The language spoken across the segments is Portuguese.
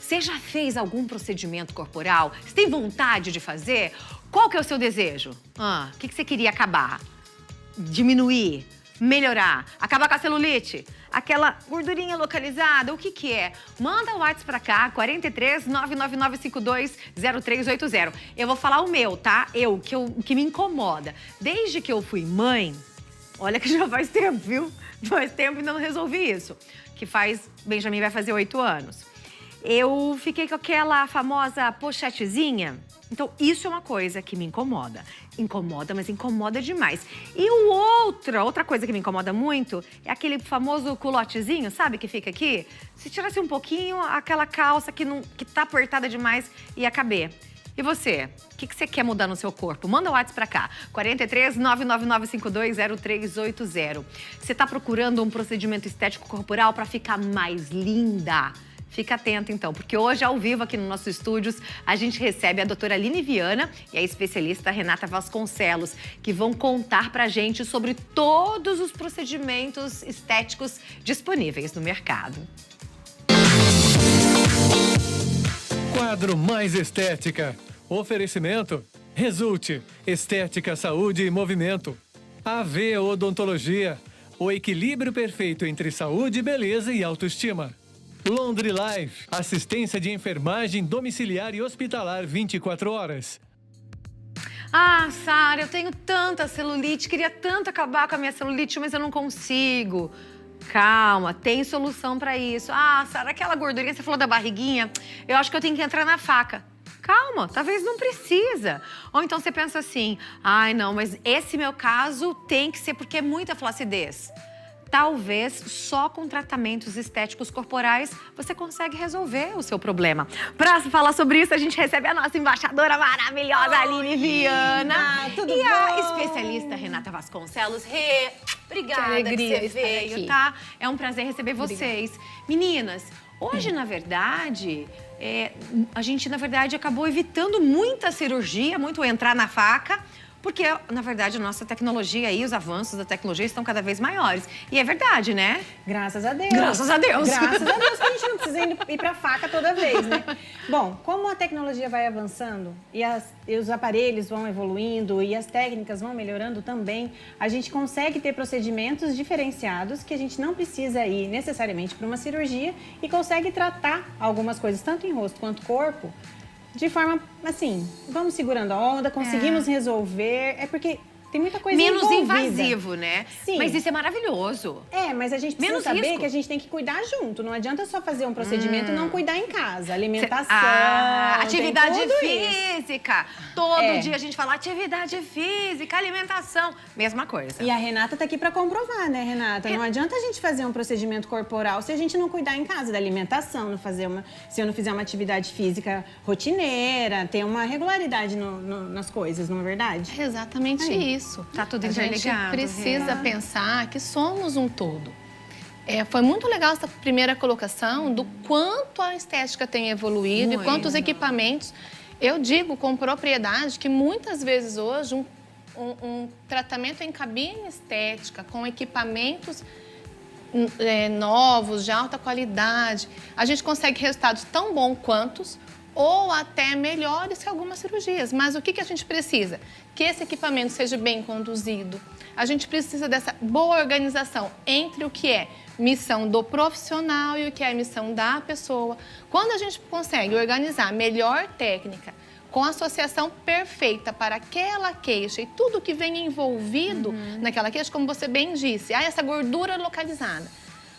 Você já fez algum procedimento corporal? Você tem vontade de fazer? Qual que é o seu desejo? O que você queria acabar? Diminuir? Melhorar? Acabar com a celulite? Aquela gordurinha localizada? O que que é? Manda o WhatsApp pra cá, 43 99952 0380. Eu vou falar o meu, tá? O que me incomoda. Desde que eu fui mãe, olha que já faz tempo, viu? Faz tempo e ainda não resolvi isso. Benjamin vai fazer 8 anos. Eu fiquei com aquela famosa pochetezinha. Então, isso é uma coisa que me incomoda. Incomoda, mas incomoda demais. E outra coisa que me incomoda muito é aquele famoso culotezinho, sabe, que fica aqui? Se tirasse um pouquinho, aquela calça que tá apertada demais ia caber. E você? O que você quer mudar no seu corpo? Manda o WhatsApp pra cá, 43 99952 0380. Você tá procurando um procedimento estético corporal pra ficar mais linda? Fica atento, então, porque hoje, ao vivo, aqui nos nossos estúdios, a gente recebe a doutora Aline Viana e a especialista Renata Vasconcelos, que vão contar pra gente sobre todos os procedimentos estéticos disponíveis no mercado. Quadro Mais Estética. Oferecimento. Resulte. Estética, saúde e movimento. AV Odontologia. O equilíbrio perfeito entre saúde, beleza e autoestima. Londre Life, assistência de enfermagem domiciliar e hospitalar 24 horas. Sara, eu tenho tanta celulite, queria tanto acabar com a minha celulite, mas eu não consigo. Calma, tem solução pra isso. Sara, aquela gordurinha, você falou da barriguinha, eu acho que eu tenho que entrar na faca. Calma, talvez não precisa. Ou então você pensa assim, não, mas esse meu caso tem que ser porque é muita flacidez. Talvez só com tratamentos estéticos corporais você consegue resolver o seu problema. Para falar sobre isso, a gente recebe a nossa embaixadora maravilhosa, Aline Viana. Tudo e bom? a especialista Renata Vasconcelos. Obrigada que você veio, aqui. tá? É um prazer receber vocês. Meninas, hoje, na verdade, a gente, acabou evitando muita cirurgia, muito entrar na faca, porque, na verdade, a nossa tecnologia e os avanços da tecnologia estão cada vez maiores. E é verdade, né? Graças a Deus. Graças a Deus. Graças a Deus que a gente não precisa ir pra faca toda vez, né? Bom, como a tecnologia vai avançando e os aparelhos vão evoluindo e as técnicas vão melhorando também, a gente consegue ter procedimentos diferenciados que a gente não precisa ir necessariamente para uma cirurgia e consegue tratar algumas coisas, tanto em rosto quanto corpo, de forma, assim, vamos segurando a onda, conseguimos resolver. É porque tem muita coisa menos envolvida. invasivo, né? Sim. Mas isso é maravilhoso. Mas a gente precisa Menos saber risco. que a gente tem que cuidar junto. Não adianta só fazer um procedimento e não cuidar em casa. Alimentação, atividade tem tudo física. Todo dia a gente fala atividade física, alimentação. Mesma coisa. E a Renata tá aqui pra comprovar, né, Renata? Não adianta a gente fazer um procedimento corporal se a gente não cuidar em casa da alimentação, se eu não fizer uma atividade física rotineira, ter uma regularidade nas coisas, não é verdade? É exatamente isso. Tá tudo A gente interligado. precisa pensar que somos um todo. Foi muito legal essa primeira colocação do quanto a estética tem evoluído e quantos equipamentos. Eu digo com propriedade que muitas vezes hoje um tratamento em cabine estética com equipamentos novos, de alta qualidade, a gente consegue resultados tão bons quantos ou até melhores que algumas cirurgias. Mas o que a gente precisa? Que esse equipamento seja bem conduzido. A gente precisa dessa boa organização entre o que é missão do profissional e o que é missão da pessoa. Quando a gente consegue organizar a melhor técnica, com a associação perfeita para aquela queixa e tudo que vem envolvido naquela queixa, como você bem disse, essa gordura localizada.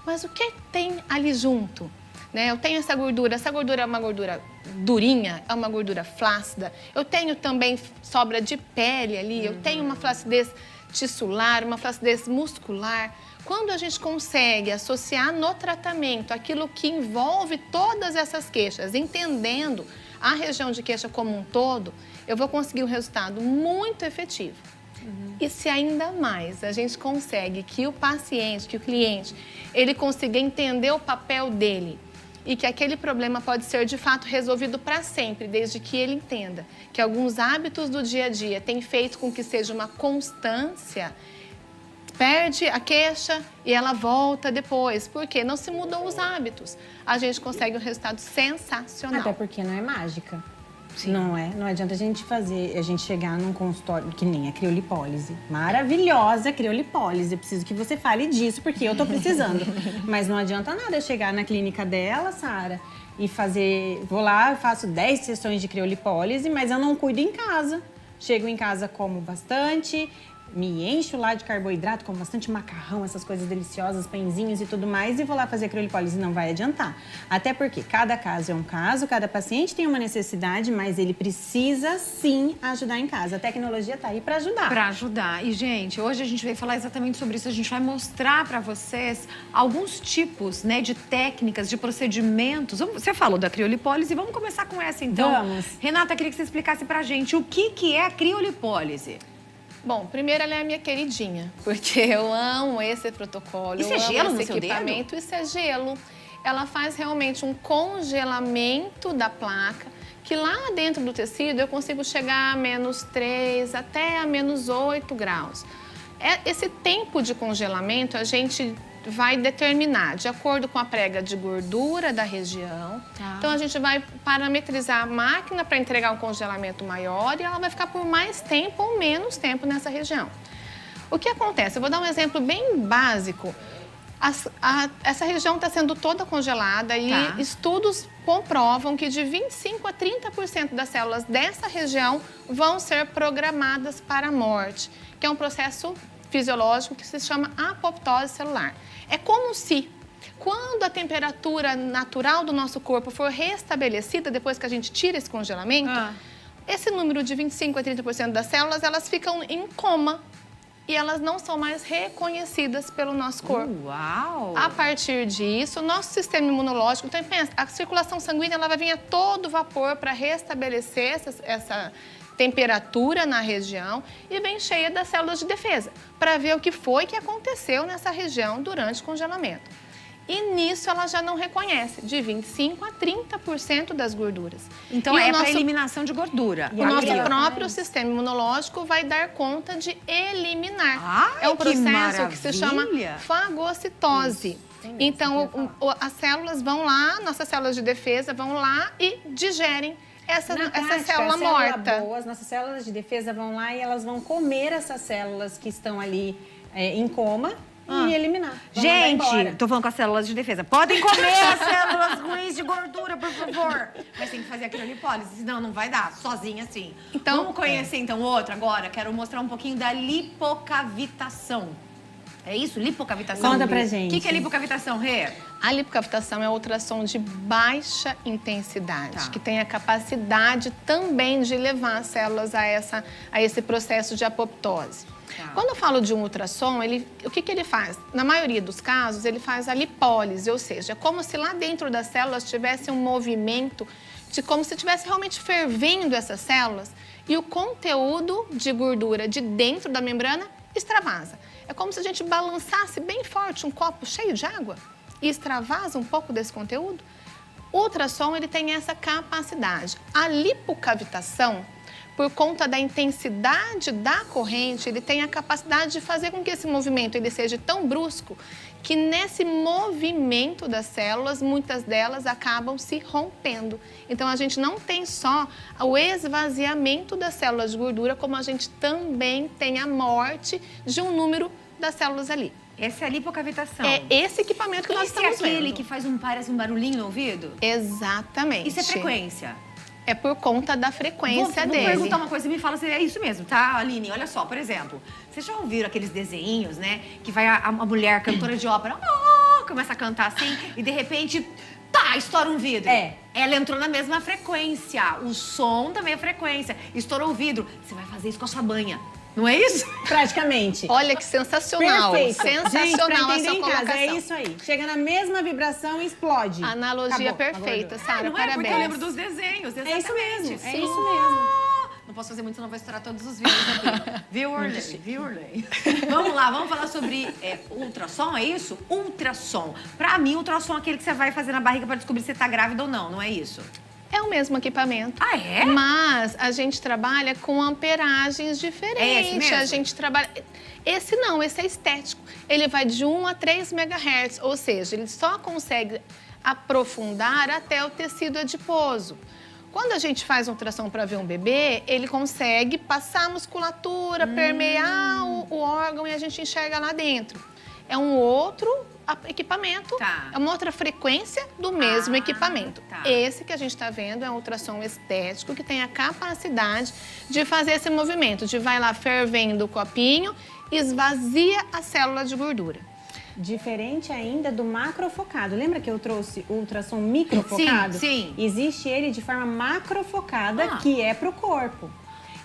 Mas o que tem ali junto? Eu tenho essa gordura é uma gordura durinha, é uma gordura flácida. Eu tenho também sobra de pele ali, eu tenho uma flacidez tissular, uma flacidez muscular. Quando a gente consegue associar no tratamento aquilo que envolve todas essas queixas, entendendo a região de queixa como um todo, eu vou conseguir um resultado muito efetivo. E se ainda mais a gente consegue que o paciente, que o cliente, ele consiga entender o papel dele, e que aquele problema pode ser, de fato, resolvido para sempre, desde que ele entenda que alguns hábitos do dia a dia têm feito com que seja uma constância, perde a queixa e ela volta depois. Por quê? Não se mudou os hábitos. A gente consegue um resultado sensacional. Até porque não é mágica. Sim. Não é? Não adianta a gente chegar num consultório que nem a criolipólise. Maravilhosa criolipólise. Eu preciso que você fale disso, porque eu tô precisando. Mas não adianta nada eu chegar na clínica dela, Sara, e fazer... Vou lá, faço 10 sessões de criolipólise, mas eu não cuido em casa. Chego em casa, como bastante... Me encho lá de carboidrato, como bastante macarrão, essas coisas deliciosas, pãezinhos e tudo mais, e vou lá fazer a criolipólise. Não vai adiantar. Até porque cada caso é um caso, cada paciente tem uma necessidade, mas ele precisa sim ajudar em casa. A tecnologia tá aí para ajudar. Para ajudar. E, gente, hoje a gente vai falar exatamente sobre isso. A gente vai mostrar para vocês alguns tipos, né, de técnicas, de procedimentos. Você falou da criolipólise, vamos começar com essa então. Vamos. Renata, queria que você explicasse pra gente o que é a criolipólise. Bom, primeiro ela é a minha queridinha, porque eu amo esse protocolo, Isso é eu gelo amo no esse seu equipamento, isso é gelo. Ela faz realmente um congelamento da placa, que lá dentro do tecido eu consigo chegar a -3 até a -8 graus. Esse tempo de congelamento a gente vai determinar de acordo com a prega de gordura da região. Tá. Então, a gente vai parametrizar a máquina para entregar um congelamento maior e ela vai ficar por mais tempo ou menos tempo nessa região. O que acontece? Eu vou dar um exemplo bem básico. Essa região está sendo toda congelada e estudos comprovam que de 25% a 30% das células dessa região vão ser programadas para a morte, que é um processo fisiológico que se chama apoptose celular. É como se, quando a temperatura natural do nosso corpo for restabelecida, depois que a gente tira esse congelamento, esse número de 25% a 30% das células, elas ficam em coma e elas não são mais reconhecidas pelo nosso corpo. Uau! A partir disso, o nosso sistema imunológico, então pensa, a circulação sanguínea ela vai vir a todo vapor para restabelecer essa temperatura na região e bem cheia das células de defesa, para ver o que foi que aconteceu nessa região durante o congelamento. E nisso ela já não reconhece, de 25% a 30% das gorduras. Então é para eliminação de gordura. O nosso próprio sistema imunológico vai dar conta de eliminar. Ai, é um processo que se chama fagocitose. Então as células vão lá, nossas células de defesa vão lá e digerem essa célula morta. Nossas células de defesa vão lá e elas vão comer essas células que estão ali em coma e eliminar. Gente, tô falando com as células de defesa. Podem comer as células ruins de gordura, por favor. Mas tem que fazer a criolipólise, senão não vai dar, sozinha assim. Então, vamos conhecer então outra agora. Quero mostrar um pouquinho da lipocavitação. É isso? Lipocavitação? Conta pra gente. O que é lipocavitação, Rê? A lipocavitação é ultrassom de baixa intensidade, que tem a capacidade também de levar as células a esse processo de apoptose. Quando eu falo de um ultrassom, o que ele faz? Na maioria dos casos, ele faz a lipólise, ou seja, é como se lá dentro das células tivesse um movimento, como se estivesse realmente fervendo essas células e o conteúdo de gordura de dentro da membrana extravasa. É como se a gente balançasse bem forte um copo cheio de água e extravasa um pouco desse conteúdo. O ultrassom ele tem essa capacidade. A lipocavitação, por conta da intensidade da corrente, ele tem a capacidade de fazer com que esse movimento ele seja tão brusco que nesse movimento das células, muitas delas acabam se rompendo. Então, a gente não tem só o esvaziamento das células de gordura, como a gente também tem a morte de um número das células ali. Essa é a lipocavitação. É esse equipamento que nós estamos vendo. Esse é aquele que parece um barulhinho no ouvido? Exatamente. Isso é frequência? É por conta da frequência dele. Vou perguntar uma coisa e me fala se é isso mesmo, tá, Aline? Olha só, por exemplo, vocês já ouviram aqueles desenhos, né? Que vai a mulher, cantora de ópera, começa a cantar assim e de repente, estoura um vidro. Ela entrou na mesma frequência. O som também é frequência. Estourou o vidro. Você vai fazer isso com a sua banha. Não é isso? Praticamente. Olha que sensacional. Perfeito. Sensacional gente, essa em colocação. casa, é isso aí. Chega na mesma vibração e explode. Analogia perfeita, Sara, não parabéns. É porque eu lembro dos desenhos, exatamente. É isso mesmo, Sim. é isso mesmo. Não posso fazer muito, senão vai estourar todos os vídeos aqui. Viewerley. Vamos lá, vamos falar sobre ultrassom, é isso? Ultrassom. Pra mim, ultrassom é aquele que você vai fazer na barriga pra descobrir se você tá grávida ou não é isso? É o mesmo equipamento. Ah, é? Mas a gente trabalha com amperagens diferentes. É esse mesmo? A gente trabalha... Esse não, esse é estético. Ele vai de 1 a 3 MHz, ou seja, ele só consegue aprofundar até o tecido adiposo. Quando a gente faz uma ultrassom para ver um bebê, ele consegue passar a musculatura, permear o órgão e a gente enxerga lá dentro. É um outro equipamento, é uma outra frequência do mesmo equipamento. Esse que a gente está vendo é um ultrassom estético que tem a capacidade de fazer esse movimento, de vai lá fervendo o copinho, esvazia a célula de gordura. Diferente ainda do macrofocado. Lembra que eu trouxe o ultrassom microfocado? Sim. Existe ele de forma macrofocada, que é para o corpo.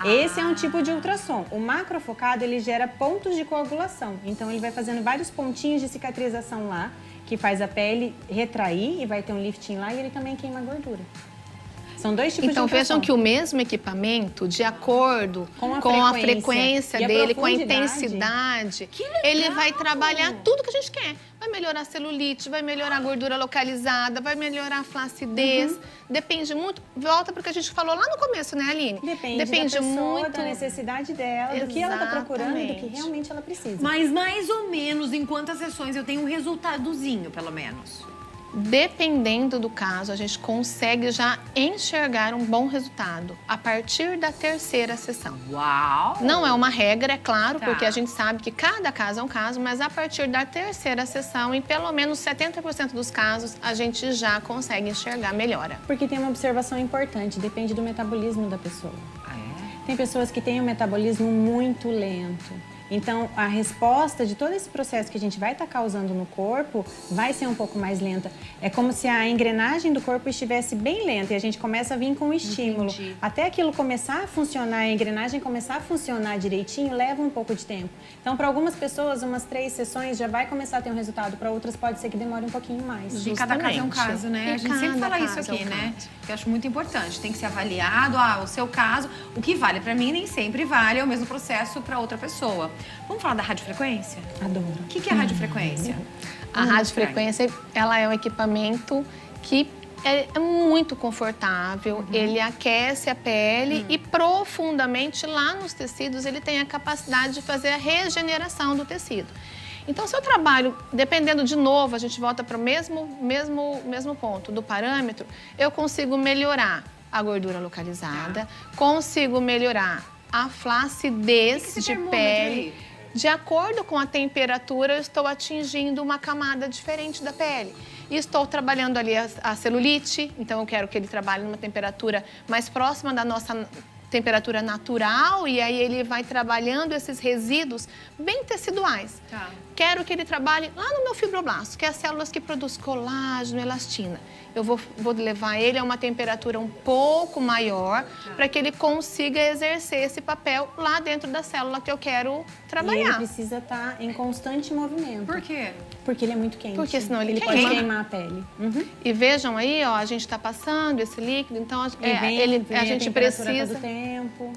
Esse é um tipo de ultrassom. O macrofocado, ele gera pontos de coagulação. Então, ele vai fazendo vários pontinhos de cicatrização lá, que faz a pele retrair e vai ter um lifting lá e ele também queima gordura. São dois tipos de ultrassom. Então, vejam que o mesmo equipamento, de acordo com a frequência dele, com a intensidade, ele vai trabalhar tudo que a gente quer. Vai melhorar a celulite, vai melhorar a gordura localizada, vai melhorar a flacidez. Depende muito, volta para o que a gente falou lá no começo, né, Aline? Depende da pessoa, muito da necessidade dela, do que ela está procurando e do que realmente ela precisa. Mas mais ou menos em quantas sessões eu tenho um resultadozinho, pelo menos? Dependendo do caso, a gente consegue já enxergar um bom resultado a partir da 3ª sessão. Uau! Não é uma regra, é claro, porque a gente sabe que cada caso é um caso, mas a partir da 3ª sessão, em pelo menos 70% dos casos, a gente já consegue enxergar melhora. Porque tem uma observação importante, depende do metabolismo da pessoa. Tem pessoas que têm um metabolismo muito lento. Então, a resposta de todo esse processo que a gente vai estar causando no corpo vai ser um pouco mais lenta. É como se a engrenagem do corpo estivesse bem lenta e a gente começa a vir com o estímulo. Até aquilo começar a funcionar, a engrenagem começar a funcionar direitinho, leva um pouco de tempo. Então, para algumas pessoas, umas 3 sessões já vai começar a ter um resultado. Para outras, pode ser que demore um pouquinho mais. E cada caso é um caso, né? A gente sempre fala isso aqui, né? Que eu acho muito importante. Tem que ser avaliado, o seu caso. O que vale para mim nem sempre vale, é o mesmo processo para outra pessoa. Vamos falar da radiofrequência? Adoro. O que é a radiofrequência? A radiofrequência, ela é um equipamento que é muito confortável, ele aquece a pele e profundamente lá nos tecidos ele tem a capacidade de fazer a regeneração do tecido. Então, se eu trabalho, dependendo de novo, a gente volta para o mesmo ponto do parâmetro, eu consigo melhorar a gordura localizada, consigo melhorar a flacidez de pele. De acordo com a temperatura, eu estou atingindo uma camada diferente da pele. E estou trabalhando ali a celulite, então eu quero que ele trabalhe numa temperatura mais próxima da nossa temperatura natural e aí ele vai trabalhando esses resíduos bem teciduais. Quero que ele trabalhe lá no meu fibroblasto, que é as células que produzem colágeno, elastina. Eu vou levar ele a uma temperatura um pouco maior para que ele consiga exercer esse papel lá dentro da célula que eu quero trabalhar. E ele precisa estar em constante movimento. Por quê? Porque ele é muito quente. Porque senão ele pode queimar a pele. E vejam aí, ó, a gente está passando esse líquido, então a gente precisa...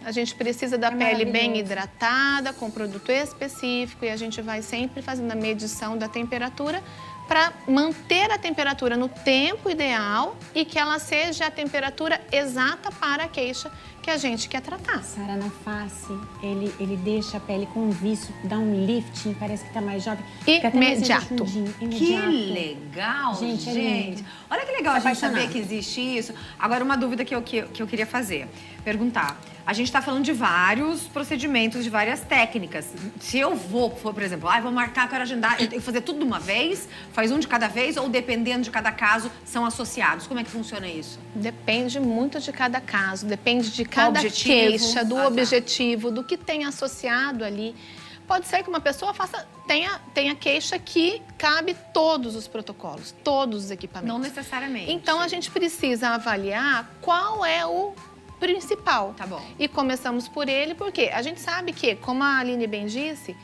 A gente precisa da pele bem hidratada, com produto específico e a gente vai sempre fazendo a medição da temperatura para manter a temperatura no tempo ideal e que ela seja a temperatura exata para a queixa que a gente quer tratar. Sara, na face, ele deixa a pele com um viço, dá um lifting, parece que tá mais jovem. Imediato. Que legal, gente. Olha que legal a gente saber que existe isso. Agora, uma dúvida que eu queria fazer, perguntar. A gente está falando de vários procedimentos, de várias técnicas. Se eu for, por exemplo, vou marcar, quero agendar, eu tenho que fazer tudo de uma vez, faz um de cada vez, ou dependendo de cada caso, são associados? Como é que funciona isso? Depende muito de cada caso, depende de cada queixa, do objetivo, do que tem associado ali. Pode ser que uma pessoa tenha queixa que cabe todos os protocolos, todos os equipamentos. Não necessariamente. Então, a gente precisa avaliar qual é o principal. Tá bom. E começamos por ele, porque a gente sabe que, como a Aline bem disse,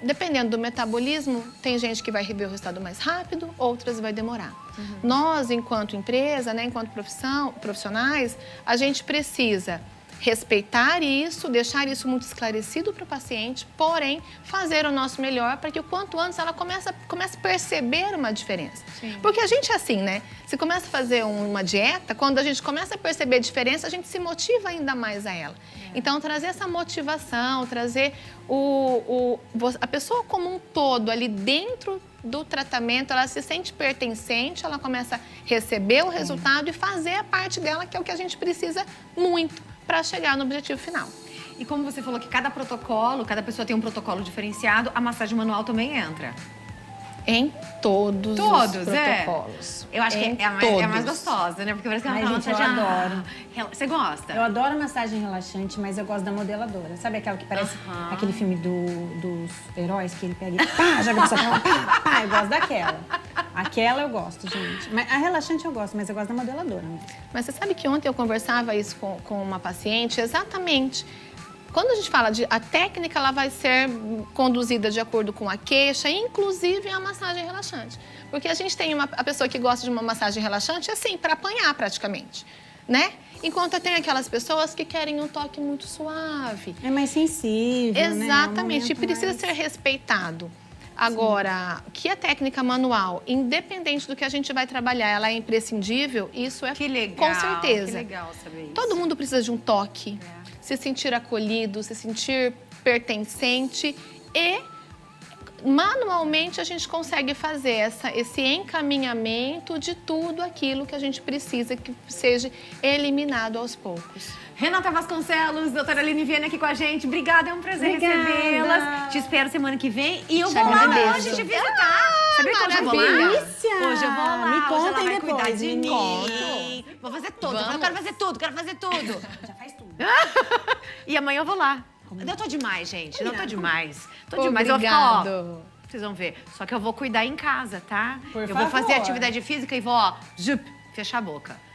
dependendo do metabolismo, tem gente que vai rever o resultado mais rápido, outras vai demorar. Nós, enquanto empresa, né, enquanto profissionais, a gente precisa respeitar isso, deixar isso muito esclarecido para o paciente, porém, fazer o nosso melhor para que o quanto antes ela comece a perceber uma diferença. Sim. Porque a gente é assim, né? Se começa a fazer uma dieta, quando a gente começa a perceber a diferença, a gente se motiva ainda mais a ela. Então, trazer essa motivação, trazer a pessoa como um todo ali dentro do tratamento, ela se sente pertencente, ela começa a receber o resultado e fazer a parte dela, que é o que a gente precisa muito para chegar no objetivo final. E como você falou que cada pessoa tem um protocolo diferenciado, a massagem manual também entra. Em todos os protocolos. Eu acho que é a mais gostosa, né? Porque parece que é uma gente, eu massagem... adoro. Você gosta? Eu adoro massagem relaxante, mas eu gosto da modeladora. Sabe aquela que parece aquele filme dos heróis que ele pega e pá, joga pra sua pá, pá, eu gosto daquela. Aquela eu gosto, gente. Mas a relaxante eu gosto, mas eu gosto da modeladora mesmo. Mas você sabe que ontem eu conversava isso com uma paciente, exatamente. Quando a gente fala a técnica, ela vai ser conduzida de acordo com a queixa, inclusive a massagem relaxante. Porque a gente tem a pessoa que gosta de uma massagem relaxante, assim, para apanhar praticamente, né? Enquanto tem aquelas pessoas que querem um toque muito suave. É mais sensível, Exatamente, né? e precisa ser respeitado. Agora, que a técnica manual, independente do que a gente vai trabalhar, ela é imprescindível, isso é Que legal, com certeza. que legal saber isso. Todo mundo precisa de um toque, se sentir acolhido, se sentir pertencente e manualmente a gente consegue fazer esse encaminhamento de tudo aquilo que a gente precisa que seja eliminado aos poucos. Renata Vasconcelos, doutora Aline Viana aqui com a gente. Obrigada, é um prazer recebê-las. Te espero semana que vem. E eu vou lá hoje te visitar. Sabia que hoje eu vou lá? delícia! Hoje eu vou lá. Me hoje ela contem vai depois, cuidar de mim. conto. Vou fazer tudo. Vamos. Eu quero fazer tudo, quero fazer tudo. Já faz tudo. E amanhã eu vou lá. Eu tô demais, gente. Não tô demais. Tô demais. Eu vou Obrigado. ficar, ó. Vocês vão ver. Só que eu vou cuidar em casa, tá? Por eu vou fazer favor. atividade física e vou, ó, fechar a boca.